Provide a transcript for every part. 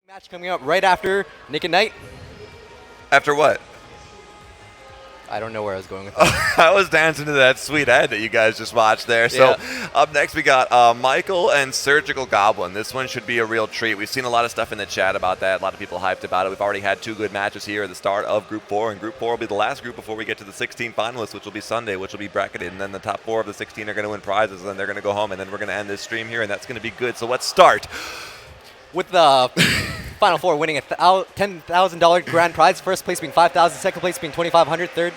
Match coming up right after Nick and Knight. After what? I don't know where I was going with that. I was dancing to that sweet ad that you guys just watched there. So up next we got Michael and Surgical Goblin. This one should be a real treat. We've seen a lot of stuff in the chat about that. A lot of people hyped about it. We've already had 2 good matches here at the start of Group 4, and Group 4 will be the last group before we get to the 16 finalists, which will be Sunday, which will be bracketed, and then the top 4 of the 16 are going to win prizes, and then they're going to go home, and then we're going to end this stream here, and that's going to be good. So let's start. With the Final 4 winning a $10,000 grand prize, first place being $5,000, second place being $2,500, third.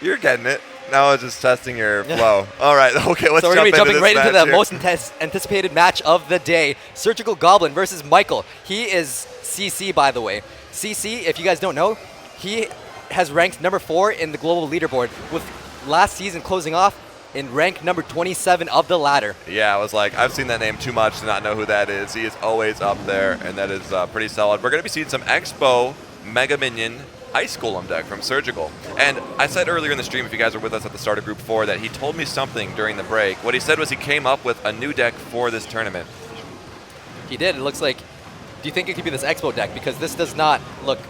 You're getting it. Now I was just testing your flow. All right, okay, let's So we're going to be jumping right into the here. most anticipated match of the day, Surgical Goblin versus Michael. He is CC, by the way. CC, if you guys don't know, he has ranked number 4 in the global leaderboard, with last season closing off in rank number 27 of the ladder. Yeah, I was like, I've seen that name too much to not know who that is. He is always up there, and that is pretty solid. We're going to be seeing some Expo Mega Minion Ice Golem deck from Surgical. And I said earlier in the stream, if you guys were with us at the start of Group 4, that he told me something during the break. What he said was he came up with a new deck for this tournament. He did. It looks like... Do you think it could be this Expo deck? Because this does not look...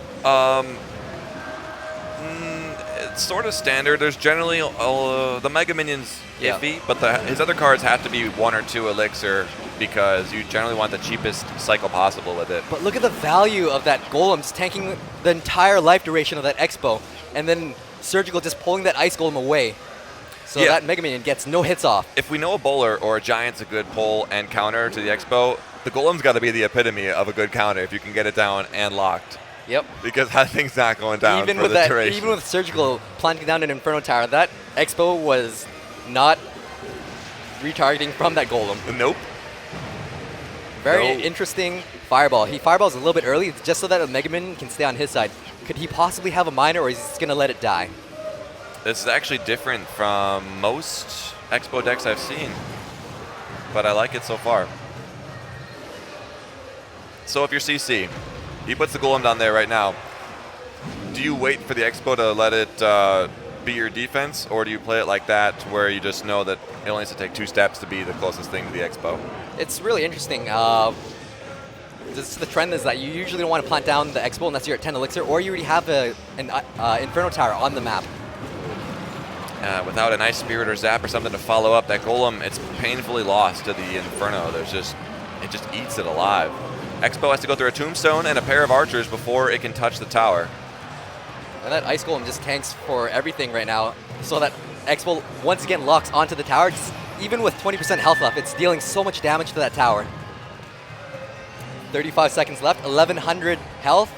It's sort of standard. There's generally the Mega Minion's iffy, but his other cards have to be 1 or 2 Elixir because you generally want the cheapest cycle possible with it. But look at the value of that Golem, just tanking the entire life duration of that Expo, and then Surgical just pulling that Ice Golem away. So that Mega Minion gets no hits off. If we know a bowler or a giant's a good pull and counter to the Expo, the Golem's got to be the epitome of a good counter if you can get it down and locked. Yep. Because that thing's not going down even for with the that, duration. Even with Surgical planting down an Inferno Tower, that Expo was not retargeting from that Golem. Nope. Very interesting Fireball. He Fireballs a little bit early just so that a Mega Minion can stay on his side. Could he possibly have a Miner, or is he just going to let it die? This is actually different from most Expo decks I've seen, but I like it so far. So if you're CC, he puts the Golem down there right now. Do you wait for the Expo to let it be your defense, or do you play it like that where you just know that it only has to take 2 steps to be the closest thing to the Expo? It's really interesting. The trend is that you usually don't want to plant down the Expo unless you're at 10 Elixir, or you already have an Inferno Tower on the map. Without an Ice Spirit or Zap or something to follow up, that Golem, it's painfully lost to the Inferno. It just eats it alive. Expo has to go through a Tombstone and a pair of Archers before it can touch the tower. And that Ice Golem just tanks for everything right now. So that Expo once again locks onto the tower. Just, even with 20% health left, it's dealing so much damage to that tower. 35 seconds left, 1100 health.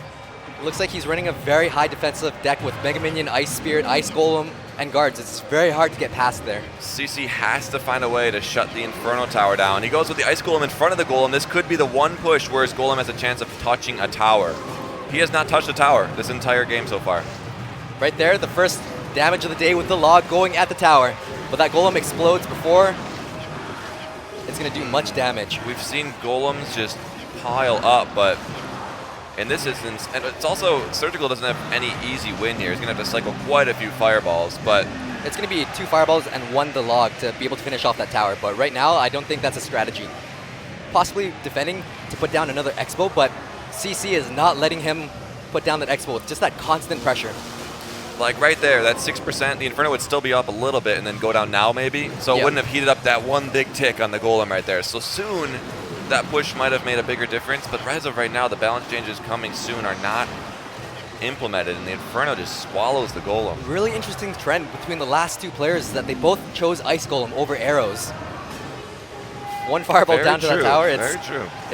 Looks like he's running a very high defensive deck with Mega Minion, Ice Spirit, Ice Golem, and guards. It's very hard to get past there. CC has to find a way to shut the Inferno Tower down. He goes with the Ice Golem in front of the Golem. This could be the one push where his Golem has a chance of touching a tower. He has not touched a tower this entire game so far. Right there, the first damage of the day with the log going at the tower. But that Golem explodes before it's going to do much damage. We've seen Golems just pile up, but in this instance, and it's also, Surgical doesn't have any easy win here. He's going to have to cycle quite a few Fireballs, but... It's going to be 2 Fireballs and 1 the log to be able to finish off that tower, but right now, I don't think that's a strategy. Possibly defending to put down another Expo, but CC is not letting him put down that Expo with just that constant pressure. Like right there, that 6%, the Inferno would still be up a little bit and then go down now maybe, so it wouldn't have heated up that one big tick on the Golem right there. So soon, that push might have made a bigger difference, but as of right now, the balance changes coming soon are not implemented, and the Inferno just swallows the Golem. Really interesting trend between the last 2 players is that they both chose Ice Golem over arrows. 1 Fireball down to that tower. It's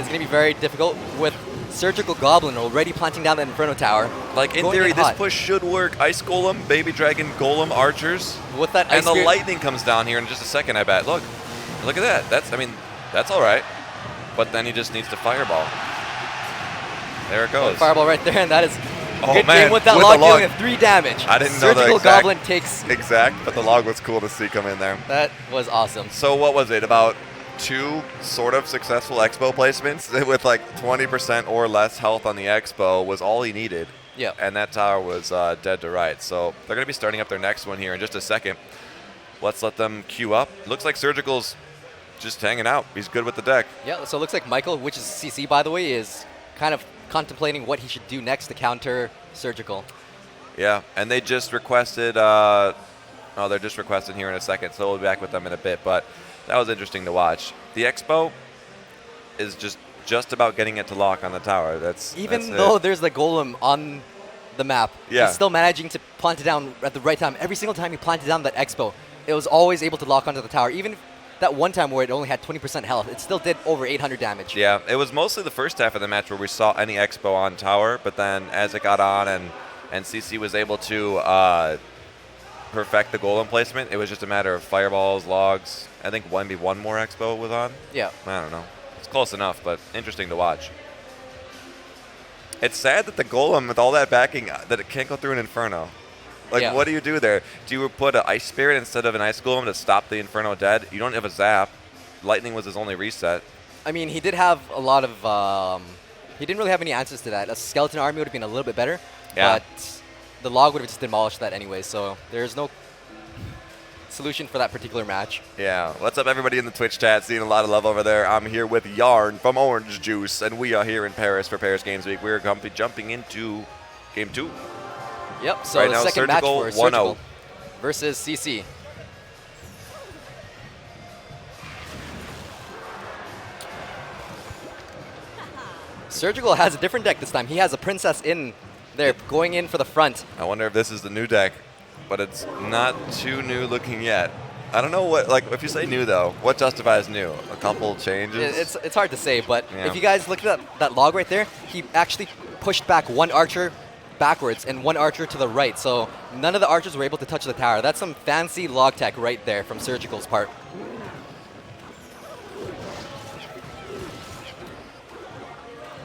going to be very difficult with Surgical Goblin already planting down that Inferno Tower. Like in theory, this push should work. Ice Golem, Baby Dragon, Golem, Archers. With that Ice and the Lightning comes down here in just a second, I bet. Look at that. That's all right. But then he just needs to Fireball. There it goes. Fireball right there, and that is good game with that log dealing 3 damage. I didn't know the Surgical Goblin takes... Exact, but the log was cool to see come in there. That was awesome. So what was it, about 2 sort of successful Expo placements with like 20% or less health on the Expo was all he needed. Yeah. And that tower was dead to rights. So they're going to be starting up their next one here in just a second. Let's let them queue up. Looks like Surgical's just hanging out. He's good with the deck. Yeah, so it looks like Michael, which is CC by the way, is kind of contemplating what he should do next to counter Surgical. Yeah, and they just requested, they're just requesting here in a second, so we'll be back with them in a bit, but that was interesting to watch. The Expo is just about getting it to lock on the tower. That's though there's the golem on the map, yeah. He's still managing to plant it down at the right time. Every single time he planted down that Expo, it was always able to lock onto the tower. Even that one time where it only had 20% health, it still did over 800 damage. Yeah, it was mostly the first half of the match where we saw any Expo on tower, but then as it got on and CC was able to perfect the golem placement, it was just a matter of fireballs, logs. I think maybe one more Expo was on. Yeah. I don't know. It's close enough, but interesting to watch. It's sad that the golem, with all that backing, that it can't go through an Inferno. Like, yeah. What do you do there? Do you put an Ice Spirit instead of an Ice Golem to stop the Inferno dead? You don't have a Zap. Lightning was his only reset. I mean, he did have a lot of... he didn't really have any answers to that. A Skeleton Army would have been a little bit better, yeah. But the log would have just demolished that anyway, so there's no solution for that particular match. Yeah. What's up, everybody in the Twitch chat? Seeing a lot of love over there. I'm here with Yarn from Orange Juice, and we are here in Paris for Paris Games Week. We're going to be jumping into Game 2. Yep, so right the now, second match Surgical for Surgical 1-0 versus CC. Surgical has a different deck this time. He has a Princess in there, going in for the front. I wonder if this is the new deck, but it's not too new looking yet. I don't know what, like, if you say new, though, what justifies new? A couple changes? It's hard to say, but yeah. If you guys look at that log right there, he actually pushed back one archer backwards and one archer to the right, so none of the archers were able to touch the tower. That's some fancy log tech right there from Surgical's part.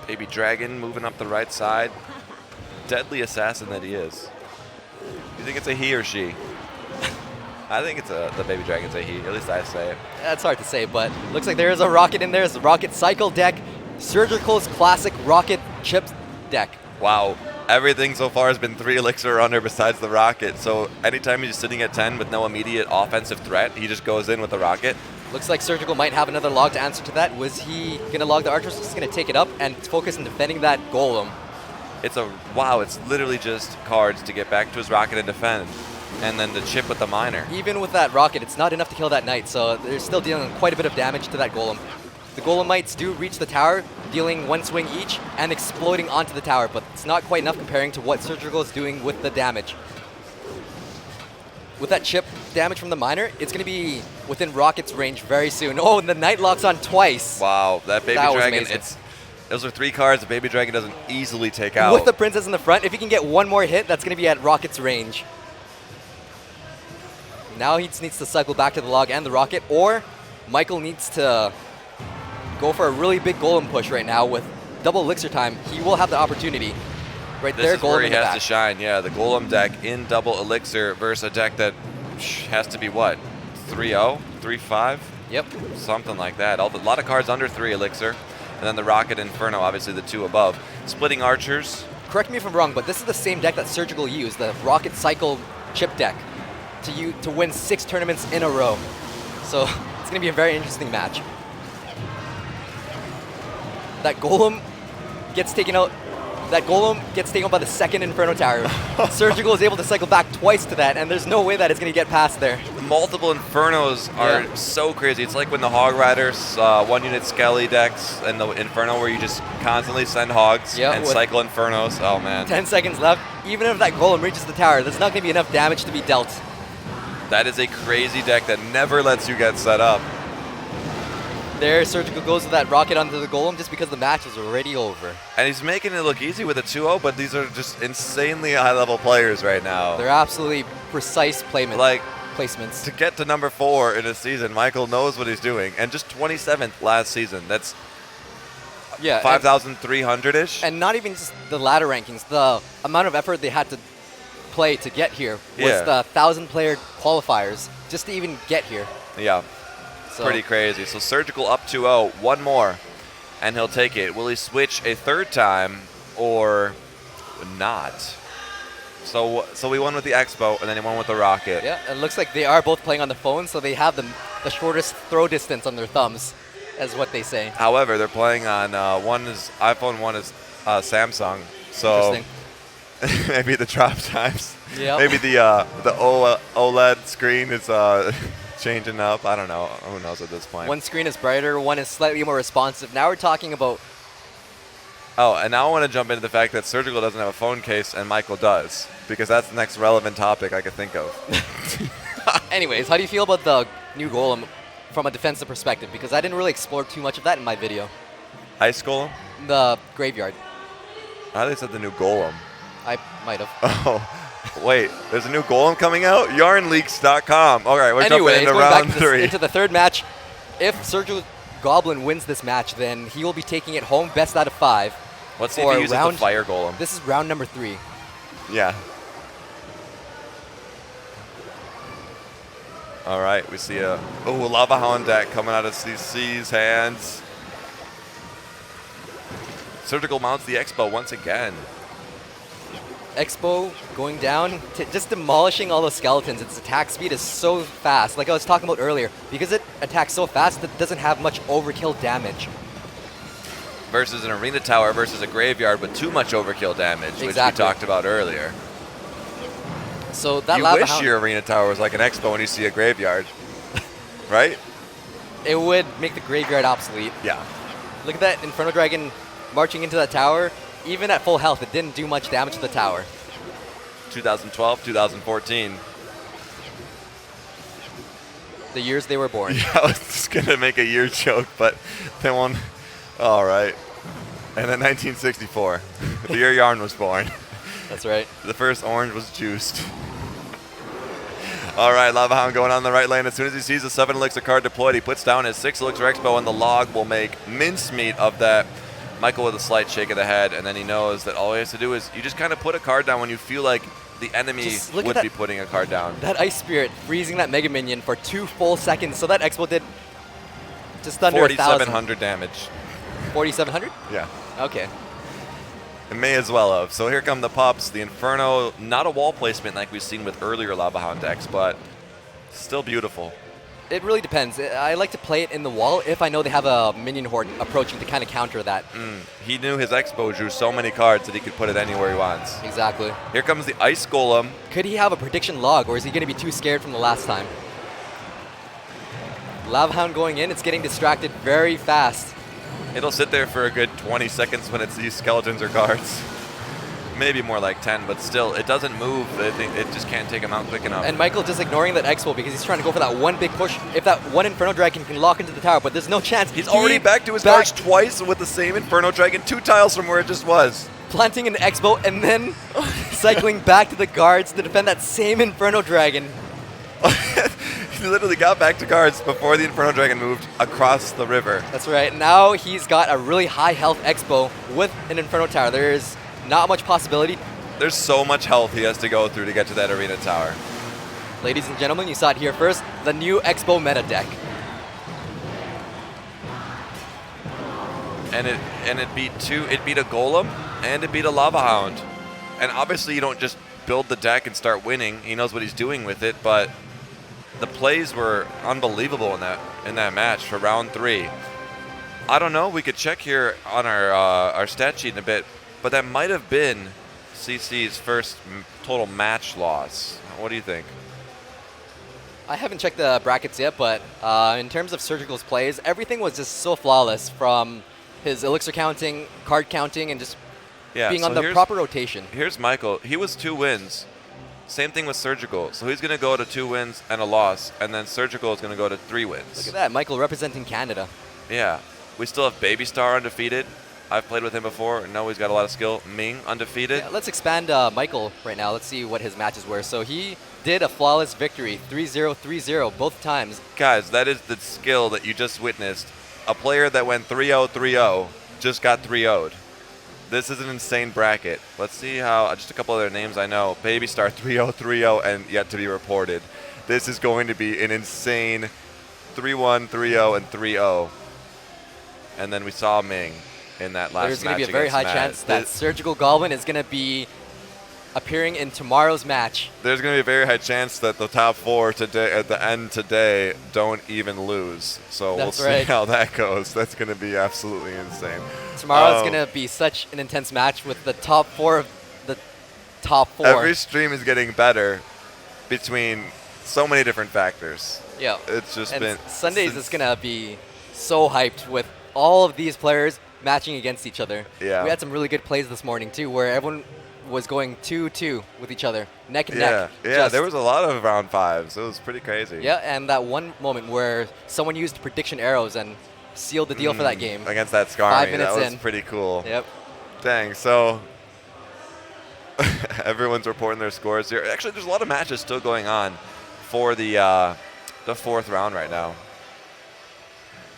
Baby Dragon moving up the right side. Deadly assassin that he is. You think it's a he or she? I think it's the Baby Dragon's a he. At least I say it. That's hard to say, but looks like there is a rocket in there. It's a rocket cycle deck. Surgical's classic rocket chip deck. Wow. Everything so far has been 3 elixir or under besides the rocket. So anytime he's sitting at 10 with no immediate offensive threat, he just goes in with the rocket. Looks like Surgical might have another log to answer to that. Was he going to log the archers? He's going to take it up and focus on defending that golem. Wow, it's literally just cards to get back to his rocket and defend. And then the chip with the miner. Even with that rocket, it's not enough to kill that knight, so they're still dealing quite a bit of damage to that golem. The golemites do reach the tower, dealing 1 swing each and exploding onto the tower, but it's not quite enough comparing to what Surgical is doing with the damage. With that chip damage from the miner, it's going to be within rocket's range very soon. Oh, and the knight locks on twice. Wow, that Baby Dragon, those are 3 cards the Baby Dragon doesn't easily take out. With the princess in the front, if he can get 1 more hit, that's going to be at rocket's range. Now he just needs to cycle back to the log and the rocket, or Michael needs to go for a really big golem push right now with double elixir time. He will have the opportunity. Right there, this is where he has to shine. Yeah, the golem deck in double elixir versus a deck that has to be what? 3-0? 3-5? Yep. Something like that. A lot of cards under 3 elixir. And then the Rocket Inferno, obviously the 2 above. Splitting archers. Correct me if I'm wrong, but this is the same deck that Surgical used, the Rocket Cycle chip deck, to win 6 tournaments in a row. So it's going to be a very interesting match. That golem gets taken out. That golem gets taken out by the 2nd Inferno Tower. Surgical is able to cycle back twice to that, and there's no way that it's going to get past there. Multiple Infernos are so crazy. It's like when the Hog Riders 1-unit Skelly decks and the Inferno where you just constantly send Hogs and cycle Infernos. Oh, man. 10 seconds left. Even if that golem reaches the tower, there's not going to be enough damage to be dealt. That is a crazy deck that never lets you get set up. There, Surgical goes with that rocket onto the golem just because the match is already over. And he's making it look easy with a 2-0, but these are just insanely high-level players right now. They're absolutely precise placements. To get to number 4 in a season, Michael knows what he's doing. And just 27th last season. That's 5,300-ish. And not even just the ladder rankings. The amount of effort they had to play to get here was the 1,000-player qualifiers just to even get here. Yeah. Pretty crazy. So Surgical up 2-0, 1 more, and he'll take it. Will he switch a 3rd time or not? So we won with the Expo, and then he won with the Rocket. Yeah, it looks like they are both playing on the phone, so they have the shortest throw distance on their thumbs, as what they say. However, they're playing on one is iPhone, one is Samsung. So maybe the drop times. Yep. Maybe the OLED screen is changing up. I don't know. Who knows at this point? One screen is brighter, one is slightly more responsive. Now we're talking about. Oh, and now I want to jump into the fact that Surgical doesn't have a phone case and Michael does, because that's the next relevant topic I could think of. Anyways, how do you feel about the new golem from a defensive perspective? Because I didn't really explore too much of that in my video. Ice Golem? The graveyard. I thought they said the new Golem. I might have. Oh, wait. There's a new Golem coming out? Yarnleaks.com. All right, we're jumping into going round back to three. into the third match. If Surgical Goblin wins this match, then he will be taking it home best out of 5. Let's see if he uses the Fire Golem. This is round number 3. Yeah. All right, we see a Lava Hound deck coming out of CC's hands. Surgical mounts the Expo once again. Expo going down, just demolishing all the skeletons. Its attack speed is so fast. Like I was talking about earlier, because it attacks so fast, it doesn't have much overkill damage. Versus an Arena Tower versus a Graveyard with too much overkill damage, which we talked about earlier. So that you Lava wish Hound, your Arena Tower was like an Expo when you see a Graveyard, right? It would make the Graveyard obsolete. Yeah. Look at that Inferno Dragon marching into that tower. Even at full health, it didn't do much damage to the tower. 2012, 2014. The years they were born. Yeah, I was just going to make a year joke, but then one. All right. And then 1964, the year Yarn was born. That's right. The first orange was juiced. All right, Lava Hound going on the right lane. As soon as he sees the 7 Elixir card deployed, he puts down his 6 Elixir Expo, and the log will make mincemeat of that. Michael with a slight shake of the head, and then he knows that all he has to do is you just kind of put a card down when you feel like the enemy would be putting a card down. That Ice Spirit freezing that Mega Minion for 2 full seconds. So that Expo did just under 4,700 damage. 4,700? Yeah. Okay. It may as well have. So here come the pups. The Inferno, not a wall placement like we've seen with earlier Lava Hound decks, but still beautiful. It really depends. I like to play it in the wall if I know they have a minion horde approaching to kind of counter that. He knew his Expo drew so many cards that he could put it anywhere he wants. Exactly. Here comes the Ice Golem. Could he have a prediction log, or is he going to be too scared from the last time? Lava Hound going in, it's getting distracted very fast. It'll sit there for a good 20 seconds when it sees skeletons or cards. Maybe more like 10, but still, it doesn't move. I think it just can't take him out quick enough. And Michael just ignoring that Expo because he's trying to go for that one big push. If that one Inferno Dragon can lock into the tower, but there's no chance. He's already back to his guards twice with the same Inferno Dragon, 2 tiles from where it just was. Planting an Expo and then cycling back to the guards to defend that same Inferno Dragon. He literally got back to guards before the Inferno Dragon moved across the river. That's right. Now he's got a really high health Expo with an Inferno Tower. There's not much possibility. There's so much health he has to go through to get to that Arena Tower. Ladies and gentlemen, you saw it here first. The new Expo meta deck. And it beat a Golem and it beat a Lava Hound. And obviously you don't just build the deck and start winning. He knows what he's doing with it, but the plays were unbelievable in that match for round 3. I don't know. We could check here on our stat sheet in a bit, but that might have been CC's first total match loss. What do you think? I haven't checked the brackets yet, but in terms of Surgical's plays, everything was just so flawless, from his elixir counting, card counting, and just being on the proper rotation. Here's Michael. He was 2 wins. Same thing with Surgical. So he's going to go to 2 wins and a loss, and then Surgical is going to go to 3 wins. Look at that, Michael representing Canada. Yeah. We still have Baby Star undefeated. I've played with him before and know he's got a lot of skill. Ming undefeated. Yeah, let's expand Michael right now. Let's see what his matches were. So he did a flawless victory, 3-0, 3-0 both times. Guys, that is the skill that you just witnessed. A player that went 3-0, 3-0 just got 3-0'd. This is an insane bracket. Let's see how, just a couple other names I know. Baby Star 3-0, 3-0, and yet to be reported. This is going to be an insane 3-1, 3-0, and 3-0. And then we saw Ming in that last match. There's going to be a very high chance that Surgical Goblin is going to be appearing in tomorrow's match. There's going to be a very high chance that the top 4 today at the end today don't even lose. So we'll see how that goes. That's going to be absolutely insane. Tomorrow's going to be such an intense match with the top 4 of the top 4. Every stream is getting better between so many different factors. Yeah. It's just been... Sundays is going to be so hyped with all of these players matching against each other. Yeah. We had some really good plays this morning, too, where everyone was going 2-2 with each other, neck and neck. Yeah, there was a lot of round 5s. It was pretty crazy. Yeah, and that one moment where someone used prediction arrows and sealed the deal for that game. Against that Skarmy. 5 minutes that was in. Pretty cool. Yep. Dang, so everyone's reporting their scores here. Actually, there's a lot of matches still going on for the 4th round right now.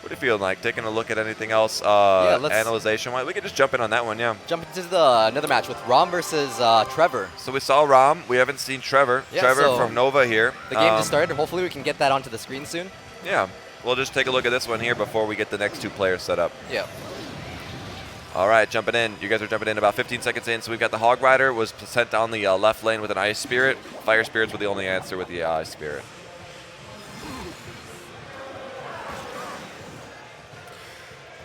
What are you feeling like? Taking a look at anything else analyzation-wise? We could just jump in on that one, yeah. Jump into another match with Rom versus Trevor. So we saw Rom. We haven't seen Trevor. Yeah, Trevor so from Nova here. The game just started. Hopefully we can get that onto the screen soon. Yeah. We'll just take a look at this one here before we get the next 2 players set up. Yeah. All right, jumping in. You guys are jumping in about 15 seconds in. So we've got the Hog Rider was sent down the left lane with an Ice Spirit. Fire Spirits were the only answer with the Ice Spirit.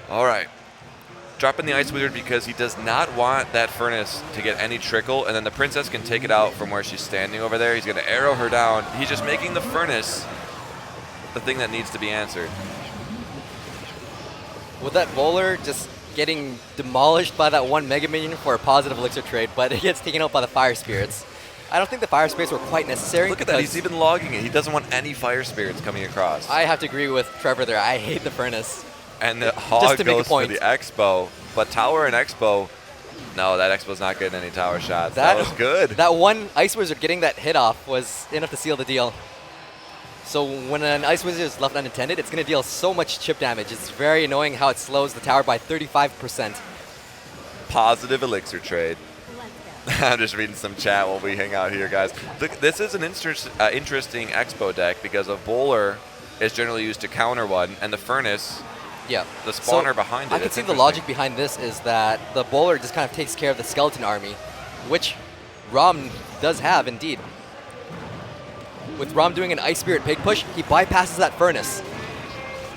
All right. Dropping the Ice Wizard because he does not want that Furnace to get any trickle, and then the Princess can take it out from where she's standing over there. He's going to arrow her down. He's just making the Furnace the thing that needs to be answered. With that bowler just getting demolished by that one Mega Minion for a positive elixir trade, but it gets taken out by the Fire Spirits. I don't think the Fire Spirits were quite necessary. Look at that. He's even logging it. He doesn't want any Fire Spirits coming across. I have to agree with Trevor there. I hate the Furnace. And the Hog goes for the Expo. But Tower and Expo, no, that Expo's not getting any tower shots. That was good. That one Ice Wizard getting that hit off was enough to seal the deal. So when an Ice Wizard is left unattended, it's going to deal so much chip damage. It's very annoying how it slows the tower by 35%. Positive elixir trade. I'm just reading some chat while we hang out here, guys. This is an interesting Expo deck because a Bowler is generally used to counter one, and the Furnace... Yeah. The spawner behind it. I can see the logic behind this is that the bowler just kind of takes care of the skeleton army, which Rom does have indeed. With Rom doing an Ice Spirit Pig push, he bypasses that Furnace.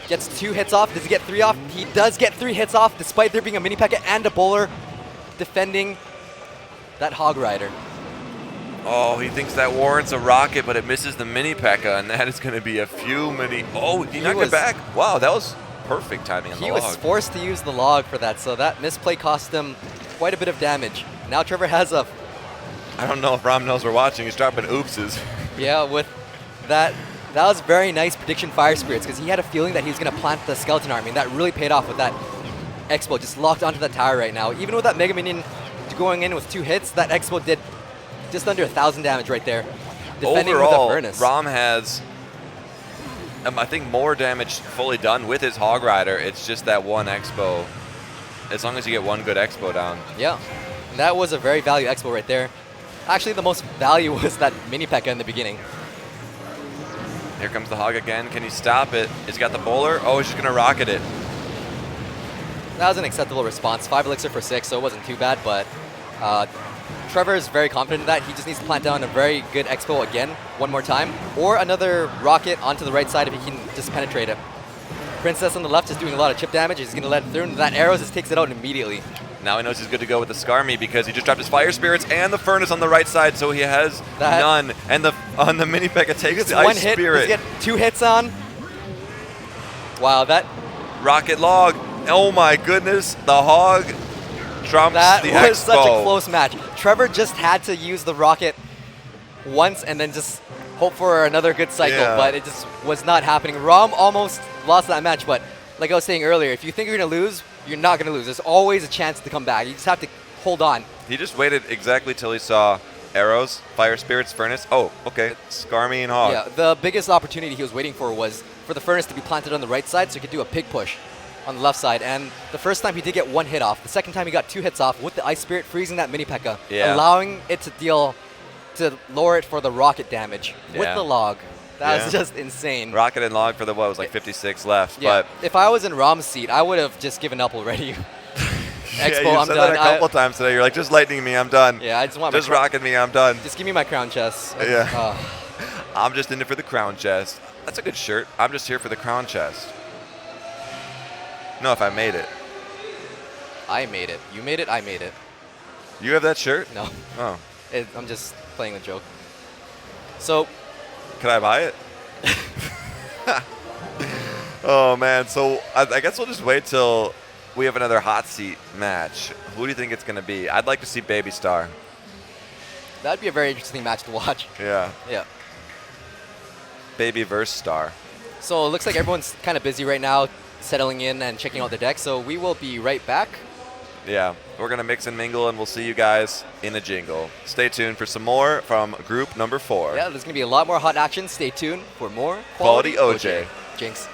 Gets 2 hits off. Does he get 3 off? He does get 3 hits off, despite there being a mini P.E.K.K.A and a bowler defending that Hog Rider. Oh, he thinks that warrants a rocket, but it misses the mini P.E.K.K.A, and that is going to be a few mini... Oh, he knocked it back. Wow, that was... perfect timing on the log. He was forced to use the log for that, so that misplay cost him quite a bit of damage. Now Trevor has a... I don't know if Rom knows we're watching. He's dropping oopses. Yeah, with that was very nice prediction Fire Spirits, because he had a feeling that he was going to plant the skeleton army, and that really paid off with that Expo just locked onto the tower right now. Even with that Mega Minion going in with 2 hits, that Expo did just under 1,000 damage right there. Defending Overall, with a Furnace. Rom has... I think more damage fully done with his Hog Rider. It's just that one Expo. As long as you get one good Expo down. Yeah, and that was a very value Expo right there. Actually, the most value was that mini P.E.K.K.A in the beginning. Here comes the Hog again. Can he stop it? He's got the bowler. Oh, he's just going to rocket it. That was an acceptable response. 5 elixir for 6, so it wasn't too bad, but Trevor is very confident in that. He just needs to plant down a very good Expo again, one more time, or another rocket onto the right side if he can just penetrate it. Princess on the left is doing a lot of chip damage. He's going to let it through, and that arrow just takes it out immediately. Now he knows he's good to go with the Skarmy because he just dropped his Fire Spirits and the Furnace on the right side, so he has none. And on the mini P.E.K.K.A takes the Ice Spirit. Does he get 2 hits on? Wow, that... Rocket log. Oh my goodness, the Hog trumps the Expo. That was such a close match. Trevor just had to use the rocket once and then just hope for another good cycle, but it just was not happening. Rom almost lost that match, but like I was saying earlier, if you think you're going to lose, you're not going to lose. There's always a chance to come back. You just have to hold on. He just waited exactly till he saw arrows, Fire Spirits, Furnace. Oh, okay. Skarmy and Hog. Yeah, the biggest opportunity he was waiting for was for the Furnace to be planted on the right side so he could do a pig push on the left side. And the first time he did get 1 hit off. The second time he got 2 hits off with the Ice Spirit freezing that mini P.E.K.K.A, allowing it to lower it for the rocket damage with the log. That was just insane. Rocket and log for the, 56 left. Yeah. But if I was in Rom's seat, I would have just given up already. Expo, you I'm said done. that a couple times today. You're like, just lightning me, I'm done. Yeah, I just want just my rocking me, I'm done. Just give me my crown chest. Yeah. I'm just in it for the crown chest. That's a good shirt. I'm just here for the crown chest. No, if I made it. I made it. You made it. I made it. You have that shirt? No. Oh. I'm just playing a joke. So. Can I buy it? Oh, man. So I guess we'll just wait till we have another hot seat match. Who do you think it's going to be? I'd like to see Baby Star. That'd be a very interesting match to watch. Yeah. Yeah. Baby versus Star. So it looks like everyone's kind of busy right now, settling in and checking out the deck. So we will be right back. Yeah, we're going to mix and mingle, and we'll see you guys in a jingle. Stay tuned for some more from group number 4. Yeah, there's going to be a lot more hot action. Stay tuned for more Quality OJ. Jinx.